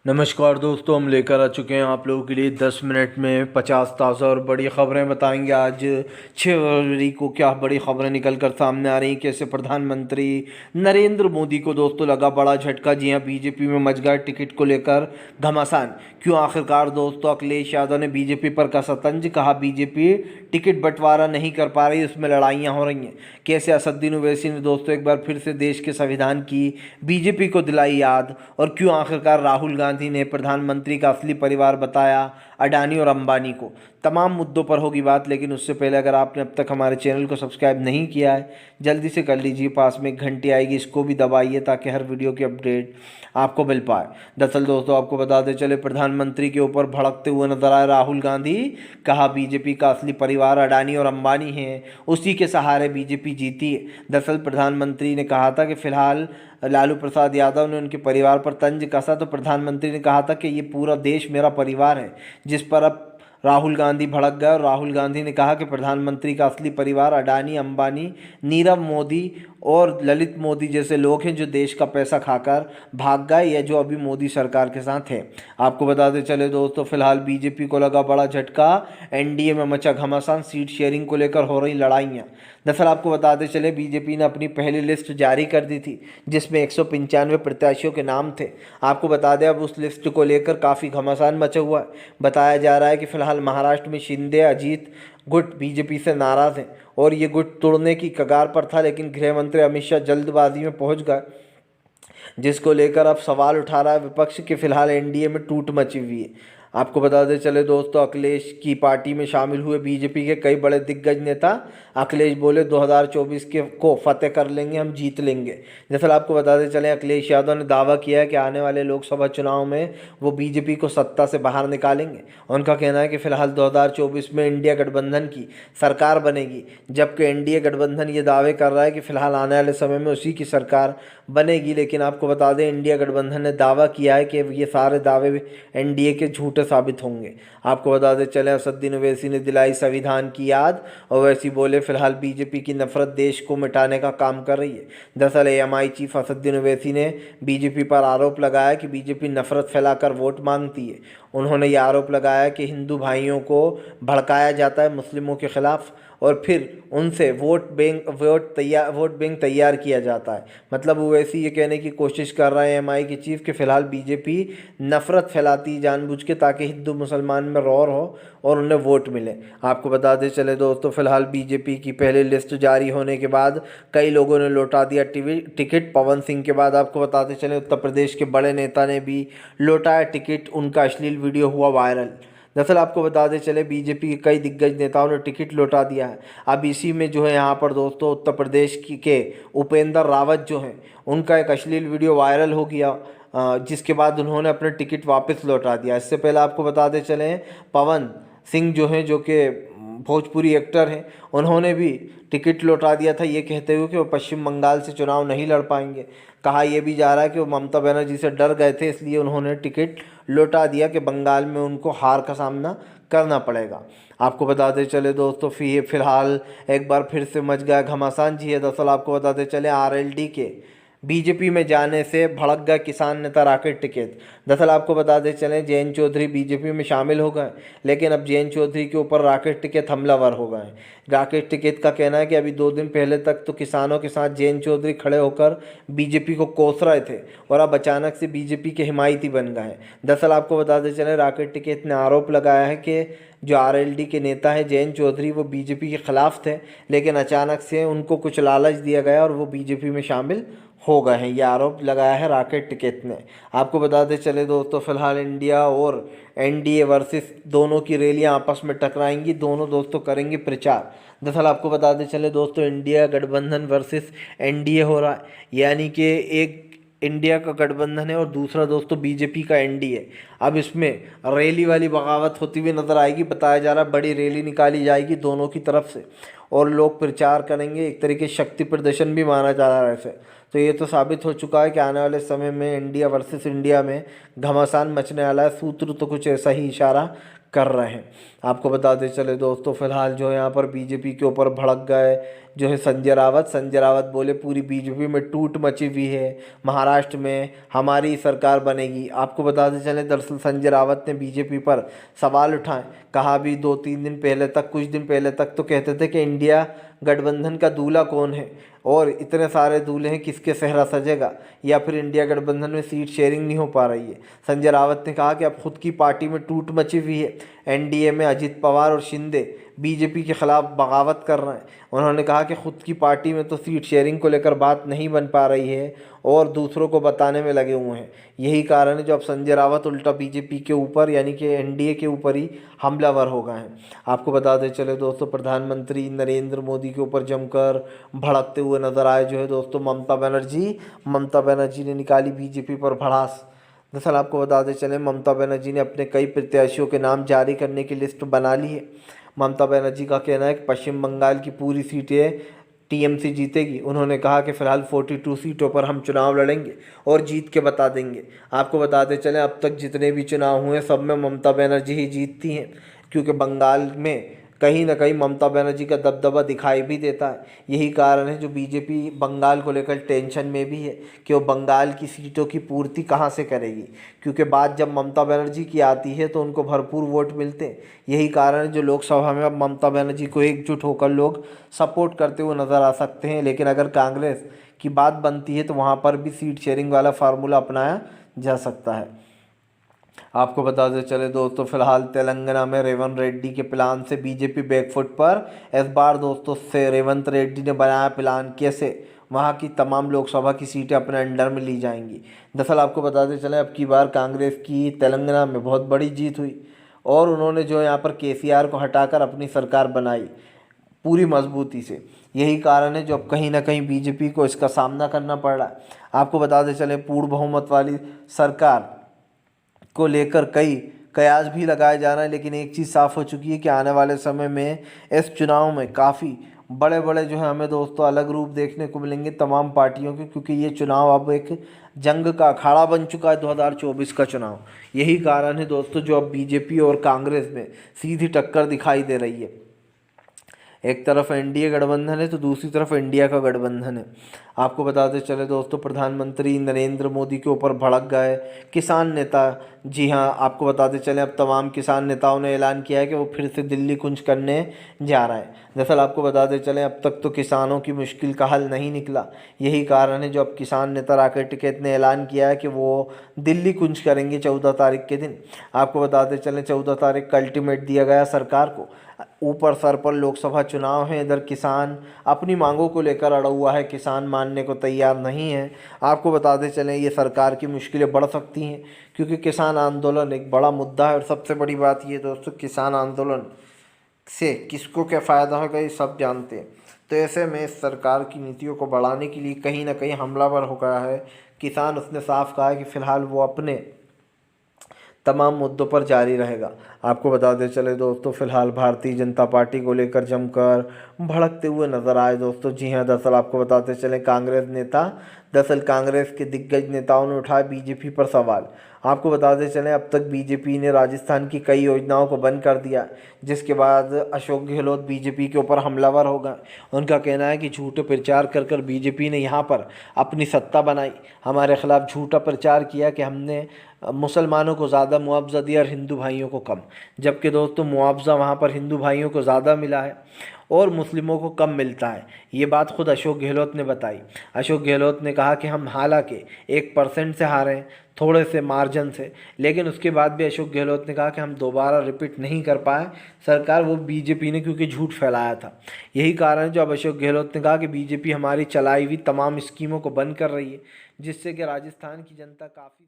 नमस्कार दोस्तों, हम लेकर आ चुके हैं आप लोगों के लिए 10 मिनट में 50 ताज़ा और बड़ी खबरें बताएंगे। आज 6 फरवरी को क्या बड़ी खबरें निकल कर सामने आ रही, कैसे प्रधानमंत्री नरेंद्र मोदी को दोस्तों लगा बड़ा झटका। जी हाँ, बीजेपी में मच गया टिकट को लेकर घमासान। क्यों आखिरकार दोस्तों अखिलेश यादव ने बीजेपी पर कसा तंज, कहा बीजेपी टिकट बंटवारा नहीं कर पा रही, उसमें लड़ाइयाँ हो रही हैं। कैसे असदुद्दीन ओवैसी ने दोस्तों एक बार फिर से देश के संविधान की बीजेपी को दिलाई याद, और क्यों आखिरकार राहुल गांधी ने प्रधानमंत्री का असली परिवार बताया अडानी और अंबानी को। तमाम मुद्दों पर होगी बात, लेकिन उससे पहले अगर आपने अब तक हमारे चैनल को सब्सक्राइब नहीं किया है जल्दी से कर लीजिए। पास में एक घंटी आएगी, इसको भी दबाइए ताकि हर वीडियो की अपडेट आपको मिल पाए। दरअसल दोस्तों आपको बताते चले, प्रधानमंत्री के ऊपर भड़कते हुए नजर आए राहुल गांधी। कहा बीजेपी का असली परिवार अडानी और अंबानी है, उसी के सहारे बीजेपी जीती है। दरअसल प्रधानमंत्री ने कहा था कि फिलहाल लालू प्रसाद यादव ने उनके परिवार पर तंज कसा, तो प्रधानमंत्री ने कहा था कि ये पूरा देश मेरा परिवार है, जिस पर अब राहुल गांधी भड़क गए। और राहुल गांधी ने कहा कि प्रधानमंत्री का असली परिवार अडानी, अंबानी, नीरव मोदी और ललित मोदी जैसे लोग हैं जो देश का पैसा खाकर भाग गए, या जो अभी मोदी सरकार के साथ हैं। आपको बताते चले दोस्तों, फिलहाल बीजेपी को लगा बड़ा झटका, एनडीए में मचा घमासान, सीट शेयरिंग को लेकर हो रही लड़ाइयाँ। दरअसल आपको बताते चले, बीजेपी ने अपनी पहली लिस्ट जारी कर दी थी जिसमें 195 प्रत्याशियों के नाम थे। आपको बता दें अब उस लिस्ट को लेकर काफ़ी घमासान मचा हुआ है। बताया जा रहा है कि फिलहाल महाराष्ट्र में शिंदे अजीत गुट बीजेपी से नाराज़ हैं और ये गुट तोड़ने की कगार पर था, लेकिन गृह मंत्री अमित शाह जल्दबाजी में पहुंच गए, जिसको लेकर अब सवाल उठा रहा है विपक्ष कि फिलहाल एनडीए में टूट मची हुई है। आपको बताते चले दोस्तों, अखिलेश की पार्टी में शामिल हुए बीजेपी के कई बड़े दिग्गज नेता। अखिलेश बोले 2024 के को फतेह कर लेंगे, हम जीत लेंगे। दरअसल आपको बताते चले, अखिलेश यादव ने दावा किया है कि आने वाले लोकसभा चुनाव में वो बीजेपी को सत्ता से बाहर निकालेंगे। उनका कहना है कि फिलहाल 2024 में इंडिया गठबंधन की सरकार बनेगी, जबकि एनडीए गठबंधन ये दावे कर रहा है कि फिलहाल आने वाले समय में उसी की सरकार बनेगी। लेकिन आपको बता दें, इंडिया गठबंधन ने दावा किया है कि ये सारे दावे एनडीए के झूठे साबित होंगे। आपको बताते चले, असदुद्दीन ओवैसी ने दिलाई संविधान की याद। ओवैसी बोले फिलहाल बीजेपी की नफरत देश को मिटाने का काम कर रही है। दरअसल एएमआई चीफ असदुद्दीन ओवैसी ने बीजेपी पर आरोप लगाया कि बीजेपी नफरत फैलाकर वोट मांगती है। उन्होंने ये आरोप लगाया कि हिंदू भाइयों को भड़काया जाता है मुस्लिमों के खिलाफ, और फिर उनसे वोट बैंक तैयार किया जाता है। मतलब वो वैसी ये कहने की कोशिश कर रहे हैं एमआई के चीफ कि फ़िलहाल बीजेपी नफ़रत फैलाती जानबूझ के, ताकि हिंदू मुसलमान में रौर हो और उन्हें वोट मिले। आपको बताते चले दोस्तों, फिलहाल बीजेपी की पहली लिस्ट जारी होने के बाद कई लोगों ने लौटा दिया टिकट। पवन सिंह के बाद आपको बताते चले, उत्तर प्रदेश के बड़े नेता ने भी लौटाया टिकट, उनका अश्लील वीडियो हुआ वायरल। दरअसल आपको बताते चले, बीजेपी के कई दिग्गज नेताओं ने टिकट लौटा दिया है। अब इसी में जो है यहाँ पर दोस्तों उत्तर प्रदेश के उपेंद्र रावत जो हैं, उनका एक अश्लील वीडियो वायरल हो गया, जिसके बाद उन्होंने अपने टिकट वापस लौटा दिया। इससे पहले आपको बताते चले, पवन सिंह जो हैं, जो कि भोजपुरी एक्टर हैं, उन्होंने भी टिकट लौटा दिया था, ये कहते हुए कि वो पश्चिम बंगाल से चुनाव नहीं लड़ पाएंगे। कहा यह भी जा रहा है कि वो ममता बनर्जी से डर गए थे, इसलिए उन्होंने टिकट लौटा दिया कि बंगाल में उनको हार का सामना करना पड़ेगा। आपको बताते चले दोस्तों, फिलहाल एक बार फिर से मच गया घमासान। जी है, दरअसल आपको बताते चले, आरएलडी के बीजेपी में जाने से भड़क गए किसान नेता राकेश टिकैत। दरअसल आपको बताते चलें, जयंत चौधरी बीजेपी में शामिल हो गए, लेकिन अब जयंत चौधरी के ऊपर राकेश टिकैत हमलावर हो गए। राकेश टिकैत का कहना है कि अभी 2 दिन पहले तक तो किसानों के साथ जयंत चौधरी खड़े होकर बीजेपी को कोस रहे थे, और अब अचानक से बीजेपी के हिमायती बन गए हैं। दरअसल आपको बताते चलें, राकेश टिकैत ने आरोप लगाया है कि जो आरएलडी के नेता हैं जयंत चौधरी, वो बीजेपी के खिलाफ थे, लेकिन अचानक से उनको कुछ लालच दिया गया और वो बीजेपी में शामिल हो गए हैं। ये आरोप लगाया है राकेश टिकैत ने। आपको बताते चले दोस्तों, फिलहाल इंडिया और एनडीए वर्सेस दोनों की रैलियां आपस में टकराएंगी, दोनों दोस्तों करेंगे प्रचार। दरअसल आपको बताते चले दोस्तों, इंडिया गठबंधन वर्सेस एनडीए हो रहा है, यानी कि एक इंडिया का गठबंधन है और दूसरा दोस्तों बीजेपी का एनडीए। अब इसमें रैली वाली बगावत होती हुई नजर आएगी। बताया जा रहा है बड़ी रैली निकाली जाएगी दोनों की तरफ से, और लोग प्रचार करेंगे, एक तरीके से शक्ति प्रदर्शन भी माना जा रहा है ऐसे। तो ये तो साबित हो चुका है कि आने वाले समय में इंडिया वर्सेस इंडिया में घमासान मचने वाला है। सूत्र तो कुछ ऐसा ही इशारा कर रहे हैं। आपको बताते चले दोस्तों, फिलहाल जो यहाँ पर बीजेपी के ऊपर भड़क गए जो है संजय रावत बोले पूरी बीजेपी में टूट मची हुई है, महाराष्ट्र में हमारी सरकार बनेगी। आपको बताते चले दरअसल संजय रावत ने बीजेपी पर सवाल उठाए, कहा भी 2-3 दिन पहले तक, कुछ दिन पहले तक तो कहते थे कि इंडिया गठबंधन का दूल्हा कौन है, और इतने सारे दूल्हे हैं किसके सेहरा सजेगा, या फिर इंडिया गठबंधन में सीट शेयरिंग नहीं हो पा रही है। संजय रावत ने कहा कि अब खुद की पार्टी में टूट मची हुई है, एनडीए में अजित पवार और शिंदे बीजेपी के खिलाफ बगावत कर रहे हैं। उन्होंने कहा कि खुद की पार्टी में तो सीट शेयरिंग को लेकर बात नहीं बन पा रही है और दूसरों को बताने में लगे हुए हैं। यही कारण है जो अब संजय रावत उल्टा बीजेपी के ऊपर यानी कि एनडीए के ऊपर ही हमलावर हो गए हैं। आपको बताते चले दोस्तों, प्रधानमंत्री नरेंद्र मोदी के ऊपर जमकर भड़कते हुए नजर आए जो है दोस्तों ममता बनर्जी ने निकाली बीजेपी पर भड़ास। दरअसल आपको बताते चले ममता बनर्जी ने अपने कई प्रत्याशियों के नाम जारी करने की लिस्ट बना ली है। ममता बनर्जी का कहना है कि पश्चिम बंगाल की पूरी सीटें टीएमसी जीतेगी। उन्होंने कहा कि फ़िलहाल 42 सीटों पर हम चुनाव लड़ेंगे और जीत के बता देंगे। आपको बताते चलें अब तक जितने भी चुनाव हुए सब में ममता बनर्जी ही जीतती हैं, क्योंकि बंगाल में कहीं ना कहीं ममता बनर्जी का दबदबा दिखाई भी देता है। यही कारण है जो बीजेपी बंगाल को लेकर टेंशन में भी है कि वो बंगाल की सीटों की पूर्ति कहाँ से करेगी, क्योंकि बात जब ममता बनर्जी की आती है तो उनको भरपूर वोट मिलते हैं। यही कारण है जो लोकसभा में अब ममता बनर्जी को एकजुट होकर लोग सपोर्ट करते हुए नज़र आ सकते हैं। लेकिन अगर कांग्रेस की बात बनती है तो वहाँ पर भी सीट शेयरिंग वाला फार्मूला अपनाया जा सकता है। आपको बताते चले दोस्तों, फिलहाल तेलंगाना में रेवंत रेड्डी के प्लान से बीजेपी बैकफुट पर। इस बार दोस्तों से रेवंत रेड्डी ने बनाया प्लान, कैसे वहां की तमाम लोकसभा की सीटें अपने अंडर में ली जाएंगी। दरअसल आपको बताते चले अब की बार कांग्रेस की तेलंगाना में बहुत बड़ी जीत हुई और उन्होंने जो यहाँ पर केसीआर को हटाकर अपनी सरकार बनाई पूरी मजबूती से। यही कारण है जो अब कहीं ना कहीं बीजेपी को इसका सामना करना पड़ रहा है। आपको बताते चले पूर्ण बहुमत वाली सरकार को लेकर कई कयास भी लगाए जा रहे हैं, लेकिन एक चीज़ साफ हो चुकी है कि आने वाले समय में इस चुनाव में काफ़ी बड़े बड़े जो है हमें दोस्तों अलग रूप देखने को मिलेंगे तमाम पार्टियों के, क्योंकि ये चुनाव अब एक जंग का अखाड़ा बन चुका है 2024 का चुनाव। यही कारण है दोस्तों जो अब बीजेपी और कांग्रेस में सीधी टक्कर दिखाई दे रही है। एक तरफ एनडीए गठबंधन है तो दूसरी तरफ इंडिया का गठबंधन है। आपको बताते चले दोस्तों, प्रधानमंत्री नरेंद्र मोदी के ऊपर भड़क गए किसान नेता। जी हाँ, आपको बताते चले अब तमाम किसान नेताओं ने ऐलान किया है कि वो फिर से दिल्ली कूच करने जा रहे हैं। दरअसल आपको बताते चलें अब तक तो किसानों की मुश्किल का हल नहीं निकला। यही कारण है जो अब किसान नेता राकेश टिकैत ने ऐलान किया है कि वो दिल्ली कूच करेंगे 14 तारीख के दिन। आपको बताते चलें 14 तारीख का अल्टीमेट दिया गया सरकार को। ऊपर सर पर लोकसभा चुनाव है, इधर किसान अपनी मांगों को लेकर अड़ा हुआ है, किसान मानने को तैयार नहीं है। आपको बताते चलें ये सरकार की मुश्किलें बढ़ सकती हैं, क्योंकि किसान आंदोलन एक बड़ा मुद्दा है। और सबसे बड़ी बात ये दोस्तों, किसान आंदोलन से किसको क्या फ़ायदा होगा ये सब जानते हैं। तो ऐसे में इस सरकार की नीतियों को बढ़ाने के लिए कहीं ना कहीं हमलावर हो गया है किसान। उसने साफ कहा है कि फ़िलहाल वो अपने तमाम मुद्दों पर जारी रहेगा। आपको बताते चले दोस्तों, फिलहाल भारतीय जनता पार्टी को लेकर जमकर भड़कते हुए नजर आए दोस्तों। जी हाँ, दरअसल आपको बताते चले कांग्रेस के दिग्गज नेताओं ने उठाया बीजेपी पर सवाल। आपको बताते चलें अब तक बीजेपी ने राजस्थान की कई योजनाओं को बंद कर दिया, जिसके बाद अशोक गहलोत बीजेपी के ऊपर हमलावर हो गए। उनका कहना है कि झूठे प्रचार कर कर बीजेपी ने यहाँ पर अपनी सत्ता बनाई, हमारे खिलाफ झूठा प्रचार किया कि हमने मुसलमानों को ज़्यादा मुआवजा दिया और हिंदू भाइयों को कम, जबकि दोस्तों मुआवजा वहाँ पर हिंदू भाइयों को ज़्यादा मिला है और मुस्लिमों को कम मिलता है। ये बात खुद अशोक गहलोत ने बताई। अशोक गहलोत ने कहा कि हम हालांकि 1% से हारे हैं, थोड़े से मार्जिन से, लेकिन उसके बाद भी अशोक गहलोत ने कहा कि हम दोबारा रिपीट नहीं कर पाए सरकार, वो बीजेपी ने क्योंकि झूठ फैलाया था। यही कारण है जो अब अशोक गहलोत ने कहा कि बीजेपी हमारी चलाई हुई तमाम स्कीमों को बंद कर रही है, जिससे कि राजस्थान की जनता काफ़ी